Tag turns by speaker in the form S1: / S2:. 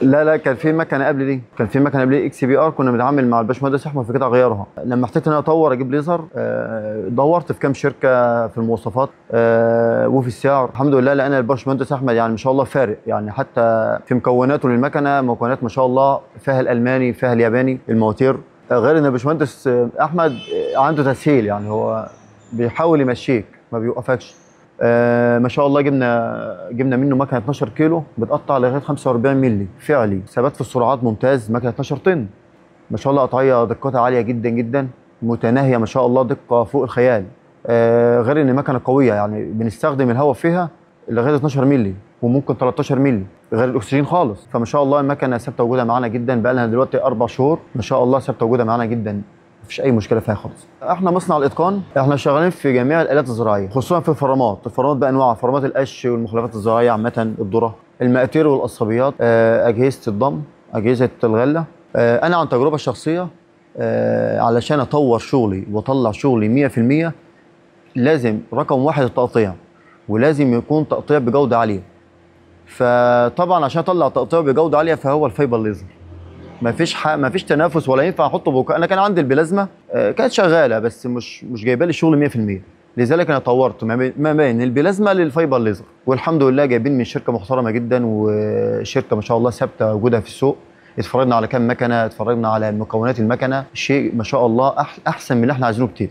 S1: لا لا، كان في مكنه قبل دي، كان في مكنه قبل دي اكس بي ار، كنا بنتعامل مع الباشمهندس احمد في كده اغيرها. لما احتجت ان انا اطور اجيب ليزر، دورت في كام شركه في المواصفات وفي السعر. الحمد لله لقينا الباشمهندس احمد يعني ما شاء الله فارق، يعني حتى في مكوناته للمكنه مكونات ما شاء الله، فيها الالماني فيها الياباني المواتير. غير ان الباشمهندس احمد عنده تسهيل، يعني هو بيحاول يمشيك ما بيوقفكش. ما شاء الله جبنا منه مكنه 12 كيلو بتقطع لغايه 45 مللي فعلي، ثبات في السرعات ممتاز، مكنه 12 طن. ما شاء الله قطعيه دقتها عاليه جدا جدا، متناهيه ما شاء الله، دقه فوق الخيال. غير ان مكنه قويه، يعني بنستخدم الهواء فيها لغايه 12 مللي وممكن 13 مللي، غير الاكسجين خالص. فما شاء الله المكنه ثابته وجودها معانا جدا، بقى لها دلوقتي 4 شهور ما شاء الله ثابته وجودها معانا جدا، مفيش اي مشكله فيها خالص. احنا مصنع الاتقان، احنا شغالين في جميع الالات الزراعيه، خصوصا في الفرامات بانواعها، فرامات القش والمخلفات الزراعيه عامه، الذره، المقاتير والقصبيات، اجهزه الضم، اجهزه الغله. انا عن تجربه شخصيه، علشان اطور شغلي واطلع شغلي 100%، لازم رقم واحد التقطيع، ولازم يكون تقطيع بجوده عاليه. فطبعا عشان اطلع تقطيع بجوده عاليه فهو الفايبر ليزر، ما فيش تنافس، ولا ينفع احطه بوكا. انا كان عندي البلازما كانت شغاله بس مش جايبه لي الشغل 100%، لذلك انا طورت ما بين البلازما للفايبر ليزر، والحمد لله جايبين من شركه محترمه جدا، وشركه ما شاء الله ثابته وجودها في السوق. اتفرجنا على كام مكنه، اتفرجنا على مكونات المكنه، شيء ما شاء الله احسن من اللي احنا عايزينه كتير.